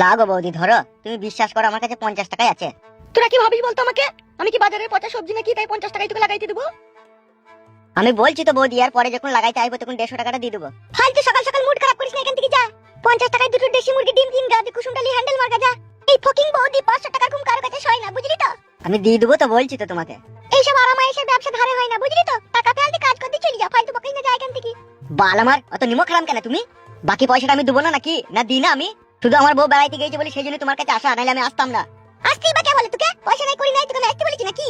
লাগো বৌদি ধরো, তুমি বিশ্বাস করো আমার কাছে 50 টাকাই আছে। তোরা কি ভাবিস বলতো আমাকে? আমি কি বাজারের পচা সবজি নাকি তাই 50 টাকায় তোকে লাগাইতে দেবো? আমি বলছি তো বৌদি, আর পরে যখন লাগাইতে আইবো তখন 150 টাকাটা দিয়ে দেবো। ফালতু সকাল সকাল মুড খারাপ করিস না, এখান থেকে যা। 50 টাকায় দুটো দেশি মুরগি ডিম কিন গা, কুসুমডালি হ্যান্ডেল মার গা যা। এই ফকিং বৌদি 500 টাকার কম কারো কাছে হয় না, বুঝলি তো? আমি দিয়ে দেবো তো, বলছি তো তোমাকে। এইসব আরামায়েশের ব্যবসা ধারে হয় না, বুঝলি তো? টাকা পেলে কাজ করতে চলে যা, ফালতু বকিস না, যা এখান থেকে। বাল আমার অত নিমক খারাম কেন তুমি? বাকি পয়সাটা আমি দেবো না নাকি? না দিই না আমি? শুধু আমার বউ বেড়াইতে গিয়েছে বলে সেই জন্য তোমার কাছে আসা, নাহলে আমি আসতাম না। আসতেই বা কে বলে তোকে? পয়সা নাই করি নাই, তোকে আমি আসতে বলেছি নাকি?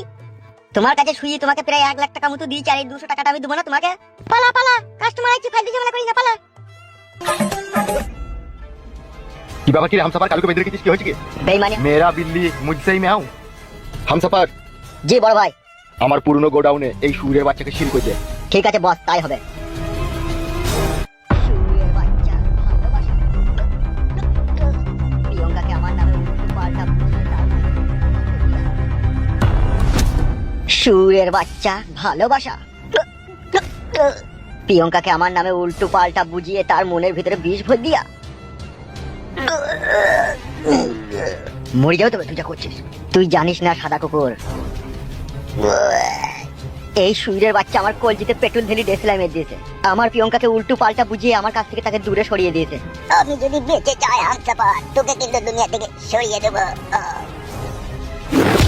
তোমার কাছে শুয়ে তোমাকে প্রায় 1 লাখ টাকা মতো দিয়েছি, আর এই 200 টাকাটা আমি দেবো না তোমাকে? পালা পালা, কাস্টমার আছে, ফালতু ঝামেলা করিস না, পালা। कि बाबा की हम सफर कालू को बेदर की चीज की हो चुकी বেইমানি। मेरा बिल्ली मुझसे ही मैं आऊं हम सफर জি বড় ভাই। আমার পুরনো গোডাউনে এই সুরের বাচ্চাকে শিল কইছে। ঠিক আছে বস, তাই হবে। শুয়ের বাচ্চা, ভালোবাসা। প্রিয়ঙ্কাকে আমার নামে উল্টো পাল্টা বুঝিয়ে তার মনে শুয়ের বাচ্চা, ভালোবাসা। প্রিয়ঙ্কাকে আমার নামে উল্টো পাল্টা বুঝিয়ে তার মনের ভিতরে বিষ ভর দিয়া। মরে যাও তবে তুই যা করছিস। তুই জানিস না সাদা কুকুর, এই সুইরের বাচ্চা আমার কলজিতে পেট্রোল ঢেলে ডেসলাই মেরে দিয়েছে। আমার প্রিয়ঙ্কাকে উল্টো পাল্টা বুঝিয়ে আমার কাছ থেকে তাকে দূরে সরিয়ে দিয়েছে। আমি যদি বেঁচে যাই হামসাফার, তোকে কিন্তু দুনিয়া থেকে সরিয়ে দেবো।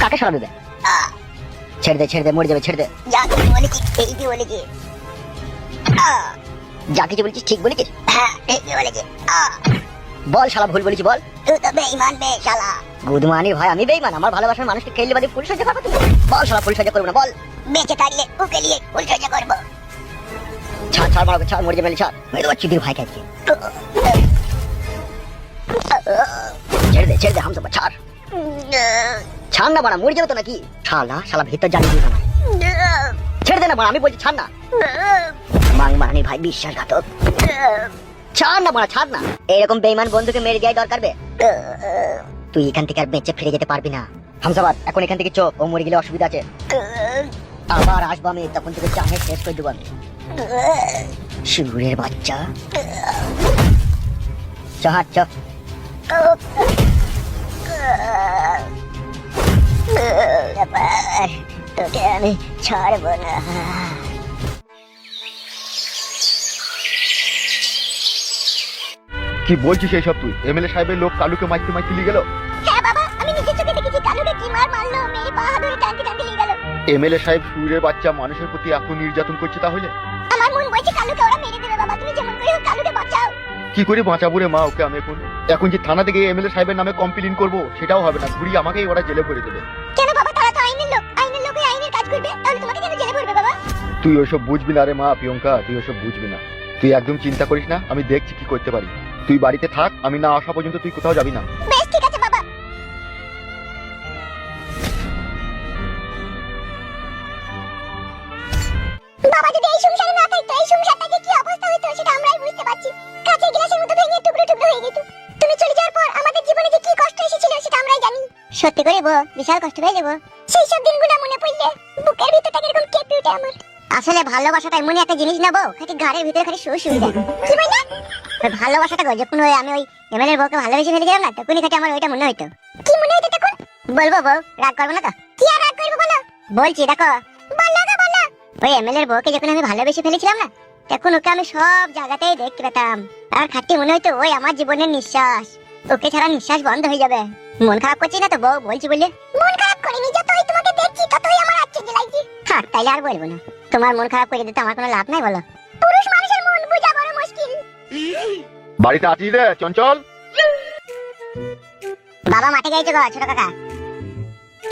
কাকে সরাবে বে? ছেড়ে দে ছেড়ে দে, মরে যাবে, ছেড়ে দে। যা কিছু বলেছি ঠিকই বলেছি। যা কিছু বলেছিস ঠিক বলেছিস? হ্যাঁ ঠিকই বলেছি। বল শালা, ভুল বলেছি বল। তুই তো বেঈমান বে শালা। গুদমানি ভাই, আমি বেইমান? আমার ভালোবাসার মানুষকে খেললে বাদে ফুল সজ্জা করবো তুমি? বল শালা, ফুল সজ্জা করবো না বল। বেঁচে থাকলে ওকে নিয়ে ফুল সজ্জা করবো। ছাড় ছাড়, মারবে ছাড়, মরে যাবে ছাড়। মেরে দেবো চুদির ভাই খাইছে। ছেড়ে দে হামসাফার, ছাড়। ছাড় না বাড়া, মরে যাবে তো নাকি? শালা শালা ভিতর জানিয়ে দিস না। ছেড়ে দে না বাড়া, আমি বলছি ছাড় না। মাংমারানি ভাই বিশ্বাসঘাতক। ছাড় না বাড়া, ছাড় না। এরকম বেইমান বন্ধুকে মেরে দেওয়াই দরকার বে। তুই এখান থেকে আর বেঁচে ফিরে যেতে পারবি না হামসাফার। এখন এখান থেকে চো, ও মরে গেলে অসুবিধা আছে। আবার আসবো আমি, তখন থেকে জানে শেষ করে দেবো আমি। শুয়োরের বাচ্চা, চাহার চ। তোকে আমি ছাড়বো না। কি বলছিস এই সব তুই? এমএলএ সাহেবের লোক কালুকে মাইতে মাইতে নিয়ে গেল। হ্যাঁ বাবা, আমি নিজের চোখে দেখেছি কালুকে কি মার মারলো, মেয়ে পা ধরে টানতে টানতে নিয়ে গেল। এমএলএ সাহেব সুরের বাচ্চা মানুষের প্রতি এত নির্যাতন করছে, তাহলে আমার মন বলছে কালুকে ওরা মেরে দেবে। বাবা তুমি যেমন করে হোক কালুকে বাঁচাও। কি করে বাঁচাবো রে মা ওকে? আমি এখন যে থানা থেকে এমএলএ সাহেবের নামে কমপ্লেইন করবো সেটাও হবে না, ঘুরিয়ে আমাকেই ওরা জেলে ভরে দেবে। কেন বাবা? তারা তো আইনের লোক, আইনের লোকই আইনের কাজ করবে, তাহলে তোমাকে কেন জেলে ভরবে বাবা? তুই ওসব বুঝবি না রে মা প্রিয়ঙ্কা, তুই ওসব বুঝবি না। তুই একদম চিন্তা করিস না, আমি দেখছি কি করতে পারি। তুই বাড়িতে থাক, আমি না আসা পর্যন্ত তুই কোথাও যাবি না। বেশ ঠিক আছে বাবা। বাবা যদি এই সংসারে না থাকতো, এই সংসারটা যে কি অবস্থা হতো সেটা আমরাই বুঝতে পারছি। কাঁচের গ্লাসের মতো ভেঙে টুকরো টুকরো হয়ে যেত। তুমি চলে যাওয়ার পর আমাদের জীবনে যে কি কষ্ট এসেছিল সেটা আমরাই জানি। সত্যি করে বল, বিশাল কষ্ট হয়ে যাবো। সেই সব দিনগুলো মনে পড়লে বুকের ভিতরটা কিরকম কেঁপে ওঠে আমার। আসলে ভালোবাসাটা এমন একটা জিনিস না বউ, খালি ঘরের ভিতরে খালি শুয়ে শুয়ে যায়। কি বললে? ভালোবাসাটা গো, যখন আমি ওই এমএলএর বউকে ভালোবেসে ফেলে গেলাম না, তখনই খালি আমার ওইটা মনে হইতো। কি মনে হইতো তখন? বলবো বউ, রাগ করবো না তো? কি আর রাগ করবো বলো? বলছি দেখো। বললো গো বললো। ওই এমএলএর বউকে যখন আমি ভালোবেসে ফেলেছিলাম না, তখন ওকে আমি সব জায়গাতেই দেখতে পেতাম। আর খাটতে মনে হইতো ওই আমার জীবনের নিঃশ্বাস। ওকে ছাড়া নিঃশ্বাস বন্ধ হয়ে যাবে। মন খারাপ করছি না তো বউ, বলছি বললে? মন খারাপ করিনি, যতই তোমাকে দেখছি ততই আমার আশ্চর্য লাগছে। হ্যাঁ তাইলে আর বলবো না। তোমার মন খারাপ করে দিতে আমার কোনো লাভ নাই বলো। পুরুষ মানুষের মন বোঝা বড় মুশকিল। বাড়িতে আছিস রে চঞ্চল? বাবা মাঠে গেছে গো ছোট কাকা।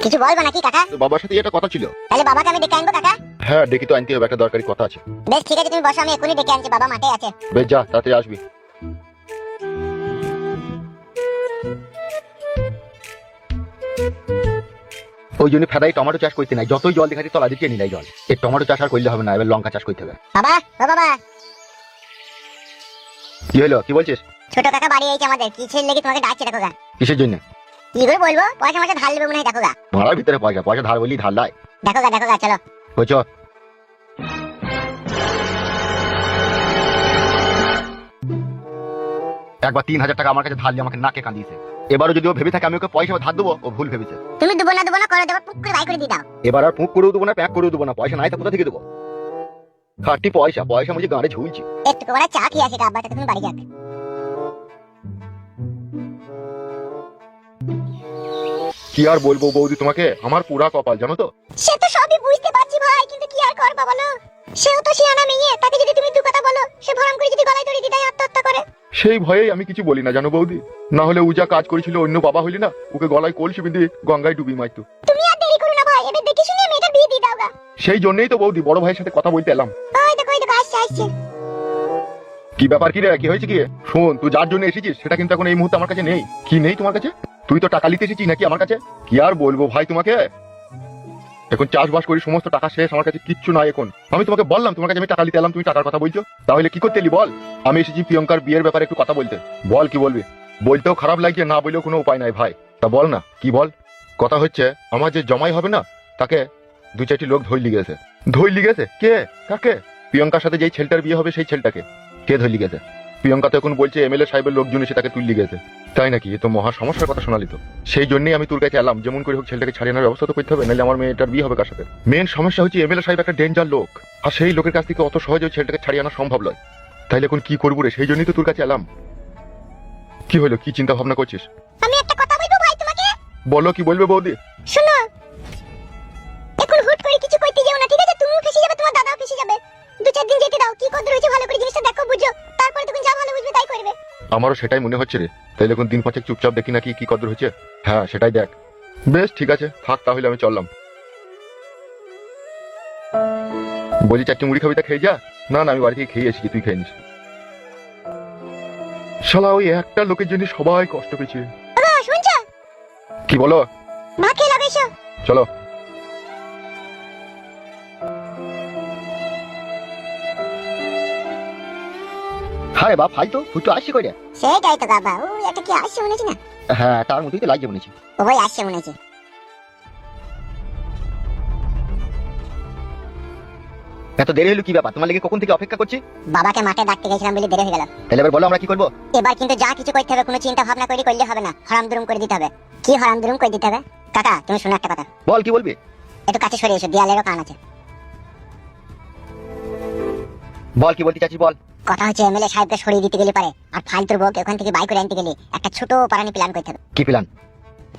কিছু বলবো নাকি কাকা? তোর বাবার সাথে এটা কথা ছিল। তাহলে বাবাকে আমি ডেকে আনবো কাকা? হ্যাঁ ডেকে তো আনতে হবে, একটা দরকারি কথা আছে। বেশ ঠিক আছে, তুমি বসো, আমি এখনই ডেকে আনছি। বাবা মাঠে আছে। বেশ যা, তাড়াতাড়ি আসবি। ওই জন্য ফেদাই টমেটো চাষ করতে নাই, যতই জল দেখাচ্ছি তলা দিচ্ছে নিলাই জল। এই টমেটো চাষ আর করলে হবে না, এবার লঙ্কা চাষ করতে হবে। বাবা ও বাবা। কি হলো, কি বলছিস? ছোট কাকা বাড়ি আইছে আমাদের, কিসের লেগে তোমাকে ডাকছে দেখো গা। কিসের জন্য? কি করে বলবো, পয়সা মাসে ধার নেবে মনে হয় দেখো গা। ভাড়ার ভিতরে পয়সা, পয়সা ধার বলি ধার লাই। দেখো গা চলো। বুঝছো? একবার 3000 টাকা আমার কাছে ধার নিয়ে আমাকে নাকে কাঁদিয়েছে। এবারও যদি ও ভেবে থাকে আমি ওকে পয়সা ধার দেবো, ও ভুল ভেবেছে। তুমি দেবো না করে দেবো, পুক করে বাই করে দিয়ে দাও। এবার আর পুক করেও দেবো না, প্যাক করেও দেবো না, পয়সা নাই তো কোথা থেকে দেবো? খাটি পয়সা পয়সা মুঝে গাঁড়ে ঝুলছি। একটু করে চা খেয়ে আসে আব্বা, তুমি বাড়ি যাক। কি আর বলবো বৌদি তোমাকে, আমার পুরা কপাল জানো তো। সে তো সবই বুঝতে পারছি ভাই, কিন্তু কি আর করবা বলো? সেও তো শিয়ানা মেয়ে, তাকে যদি তুমি দু কথা বলো, সে ভরাম করে যদি গলায় দড়ি দিয়ে আত্মহত্যা করে। সেই ভয়েই আমি কিছু বলি না জানো বৌদি, না হলে ও যা কাজ করেছিল অন্য বাবা হইলি না, ওকে গলায় কলসি বেঁধে গঙ্গায় ডুবি মারতো। তুমি আর দেরি করো না ভাই, এবার দেখে শুনে মেয়েটার বিয়ে দিয়ে দাও গা। সেই জন্যই তো বৌদি বড় ভাইয়ের সাথে কথা বলতে এলাম। ওই দেখো আসছে। কি ব্যাপার, কি রে, কি হয়েছে কি? শোন, তুই যার জন্য এসেছিস সেটা কিন্তু এখন এই মুহূর্তে আমার কাছে নেই। কি নেই তোমার কাছে? তুই তো টাকা নিতে এসেছিস নাকি আমার কাছে? কি আর বলবো ভাই তোমাকে, এখন চাষবাস করি, সমস্ত টাকা শেষ, আমার কাছে কিচ্ছু নাই এখন। আমি তোমাকে বললাম তোমার কাছে আমি টাকা নিতে এলাম, তুমি টাকার কথা বলছো, তাহলে কি করতে এলি বল? আমি এসেছি প্রিয়ঙ্কার বিয়ের ব্যাপারে একটু কথা বলতে। বল কি বলবি? বলতেও খারাপ লাগছে, না বললেও কোনো উপায় নাই ভাই। তা বল না কি বল? কথা হচ্ছে আমার যে জমাই হবে না, তাকে দু চারটি লোক ধরলি গেছে। ধরলি গেছে? কে? কাকে? প্রিয়ঙ্কার সাথে যেই ছেলেটার বিয়ে হবে সেই ছেলেটাকে কে ধরলি গেছে? প্রিয়ঙ্কা তো এখন বলছে এমএলএ সাহেবের লোকজন এসে তাকে তুললি গেছে। তাই নাকি? এ তো মহা সমস্যার কথা শোনালি তো। সেই জন্যই আমি তোর কাছে এলাম, যেমন করে হোক ছেলেটাকে ছাড়িয়ে আনার ব্যবস্থা তো করতে হবে, নাহলে আমার মেয়েটার বিয়ে হবে কার সাথে? মেন সমস্যা হচ্ছে এমএলএ সাহেব একটা ডেঞ্জার লোক, আর সেই লোকের কাছ থেকে অত সহজে ছেলেটাকে ছাড়িয়ে আনা সম্ভব নয়। তাইলে এখন কি করবো রে? সেই জন্যই তো তোর কাছে এলাম। কি হলো, কি চিন্তা ভাবনা করছিস? আমি একটা কথা বলবো ভাই তোমাকে। বলো, কি বলবে বৌদি? শোনো, এখন হুট করে কিছু কইতে যেও না, ঠিক আছে? তুমিও ফেসে যাবে, তোমার দাদাও ফেসে যাবে। দু চার দিন যেতে দাও, কি কত রয়েছে ভালো করে জিনিসটা দেখো, বুঝো, তারপরে তুমি যা ভালো বুঝবে তাই করবে। আমারও সেটাই মনে হচ্ছে রে। তাইলে এখন দিন পাঁচেক চুপচাপ দেখি নাকি কি কদর হচ্ছে। হ্যাঁ সেটাই দেখ। বেশ ঠিক আছে, থাক তাহলে আমি চললাম। বলি চারটি মুড়ি খাবি? তা খেয়ে যা। না না, আমি বাড়ি থেকে খেয়ে এসেছি, তুই খেয়ে নিস। শালা ওই একটা লোকের জন্য সবাই কষ্ট পেয়েছে। শুনছো? কি বলো? ভাত খেয়ে লাগাইছো? চলো। হ্যাঁ বাপ, হাই তো ফুটো আসছি কই রে? সেটাই তো বাবা, ও একটা কি আসছে মনে হচ্ছে না? হ্যাঁ তার মতোই তো লাগছে মনে হচ্ছে। ওই আসছে মনে হচ্ছে। এত দেরি হলো কি ব্যাপার? তোমার লেগে কখন থেকে অপেক্ষা করছি। বাবাকে মাঠে ডাকতে গেছিলাম বলে দেরি হয়ে গেল। তাহলে এবার বলো আমরা কি করবো? এবার কিন্তু যা কিছু করতে হবে কোনো চিন্তা ভাবনা করে করলে হবে না, হারাম দুরুম করে দিতে হবে। কি হারাম দুরুম করে দিতে হবে? কাকা তুমি শোনো একটা কথা। বল কি বলবি? একটু কাছে সরে এসো, দেয়ালেরও কান আছে। বল কি বলতে চাচ্ছিস বল। কথা হচ্ছে এমএলএ সাহেবকে সরিয়ে দিতে গেলে পারে, আর ফালতুর বউকে ওখান থেকে বাই করে আনতে গেলে একটা ছোট পারানি প্ল্যান করতে হবে। কি প্ল্যান?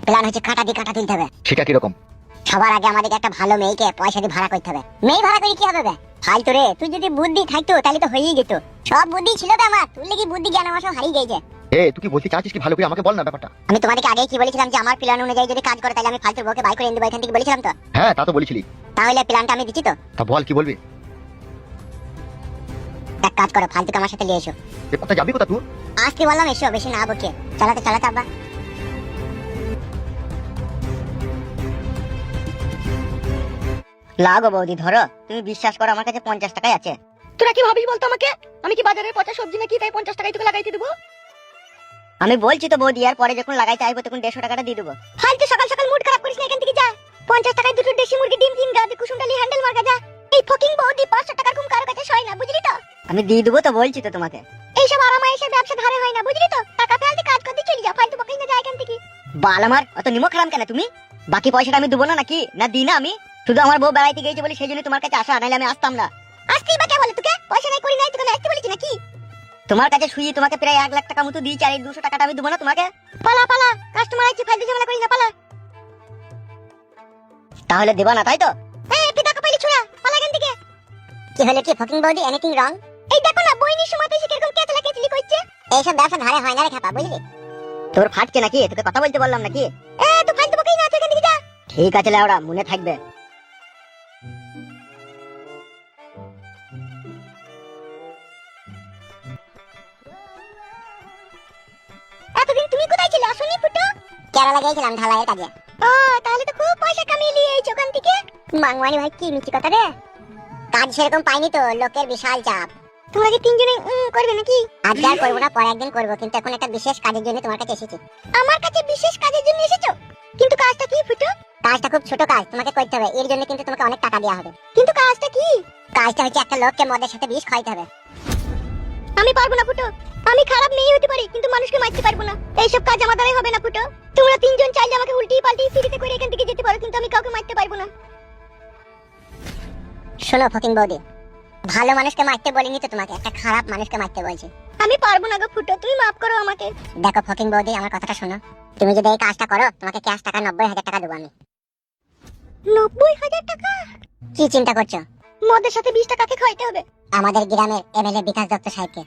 প্ল্যান হচ্ছে কাটা দিয়ে কাটা তুলতে হবে। সেটা কিরকম? সবার আগে আমাদেরকে একটা ভালো মেয়েকে পয়সা দিয়ে ভাড়া করতে হবে। মেয়ে ভাড়া করে কি হবে বে? ফালতু রে, তুই যদি বুদ্ধি থাকতো তাহলে তো হয়েই যেত। সব বুদ্ধি ছিল তো আমার, তুই কি বুদ্ধি জ্ঞান আমার সব হারিয়ে গেছে। তুই কি বলতে চাচ্ছিস কি? ভালো করে আমাকে বল না ব্যাপারটা। আমি তোমাদেরকে আগেই কি বলেছিলাম যে আমার প্ল্যান অনুযায়ী যদি কাজ করে তাহলে আমি ফালতুর বউকে বাই করে এনে দেবো এখান থেকে, বলেছিলাম তো? হ্যাঁ তা তো বলেছিলি। তাহলে প্ল্যানটা আমি দিচ্ছি তো। তা বল কি বলবি? এক কাজ করো, ফালতুকে আমার সাথে নিয়ে এসো। কোথায় যাবি কোথা তুই? আসতে বললাম এসো, বেশি না বকে। চালাতে চালাতে আব্বা। লাগো বৌদি ধরো, তুমি বিশ্বাস করো আমার কাছে 50 টাকাই আছে। তোরা কি ভাবিস বলতো আমাকে? আমি কি বাজারের পচা সবজি নাকি তাই 50 টাকাই তোকে লাগাইতে দেবো? আমি বলছি তো বৌদি, আর পরে যখন লাগাইতে আইবো তখন 150 টাকাটা দিয়ে দেবো। ফালতু সকাল সকাল মুড খারাপ করিস না, এখান থেকে যা। 50 টাকায় দুটো দেশি মুরগি ডিম কিন গা, কুসুমটালি হ্যান্ডেল মার গা যা। এই ফকিং বৌদি 500 টাকার কম কারো কাছে হয় না, বুঝলি তো? আমি দিয়ে দেবো তো, বলছি তো তোমাকে। এইসব আরামায়েশের ব্যবসা ধারে হয় না, বুঝলি তো? টাকা ফেলতে কাজ করতে চলে যা, ফালতু বকিস না, যা এখান থেকে। বাল আমার অত নিমক খারাম কেন তুমি? বাকি পয়সাটা আমি দেবো না নাকি? না দিই না আমি? শুধু আমার বউ বেড়াইতে গেছে বলে সেই জন্য তোমার কাছে আসা, নাহলে আমি আসতাম না। আসতেই বা কে বলে তোকে? পয়সা নাই করি নাই, তোকে আসতে বলেছি নাকি? তোমার কাছে শুয়ে তোমাকে প্রায় 1 লাখ টাকা মতো দিয়েছি, আর এই 200 টাকাটা আমি দেবো না তোমাকে? পালা পালা, কাস্টমার আছে, ফালতু ঝামেলা করিস না, পালা। তাহলে দেবা না তাই তো? এই পিতা কপালি ছোড়া, পালা এখান থেকে। কি হলো কি ফকিং বৌদি, এনিথিং রং? এই দেখো না বইনির সময় তো কিরকম কেতলা কেতলি করছে। এইসব ব্যবসা ধারে হয় না রে খাপা, বুঝলি? তোর ফাটছে নাকি? তোকে কথা বলতে বললাম নাকি? তুই ফালতু বকিস না, তুই এখান থেকে যা। ঠিক আছে লেওড়া, মনে থাকবে। এতদিন তুমি কোথায় ছিলে? আসুনি ফুটো। কেরালা গিয়েছিলাম ঢালাইয়ের কাজে। ও তাহলে তো খুব পয়সা কামিয়ে নিয়েছো ওখান থেকে। মাংমানি ভাই কি মিষ্টি কথা রে। কাজ সেরকম পাইনি তো, লোকের বিশাল চাপ। তোমরা কি তিনজনে করবে নাকি? আজকে আর করবো না, পরে একদিন করবো, কিন্তু এখন একটা বিশেষ কাজের জন্য তোমার কাছে এসেছি। আমার কাছে বিশেষ কাজের জন্য এসেছো? কিন্তু কাজটা কি ফুটো? কাজটা খুব ছোট কাজ, তোমাকে করতে হবে। এর জন্য কিন্তু তোমাকে অনেক টাকা দেওয়া হবে। কিন্তু কাজটা কি? কাজটা হচ্ছে একটা লোককে মদের সাথে বিষ খাইতে হবে। আমি পারবো না ফুটো। আমি খারাপ মেয়ে হতে পারি কিন্তু মানুষকে মারতে পারবো না। এইসব কাজ আমার দ্বারাই হবে না ফুটো। তোমরা তিনজন চাইলে আমাকে উল্টিয়ে পাল্টিয়ে ফিরিতে করে এখান থেকে যেতে পারো, কিন্তু আমি কাউকে মারতে পারবো না। শোনো ফকিং বৌদি, ভালো মানুষকে মারতে বলিনি তো তোমাকে, একটা খারাপ মানুষকে মারতে বলছি। আমি পারবো না গো ফুটো, তুমি মাফ করো আমাকে। দেখো ফকিং বৌদি, আমার কথাটা শোনো। তুমি যদি এই কাজটা করো, তোমাকে ক্যাশ টাকা 90,000 টাকা দেবো আমি। 90,000 টাকা? কি চিন্তা করছো? মদের সাথে 20 টাকাকে খাইতে হবে। আমাদের গ্রামের এমএলএ বিকাশ দত্ত সাহেবকে।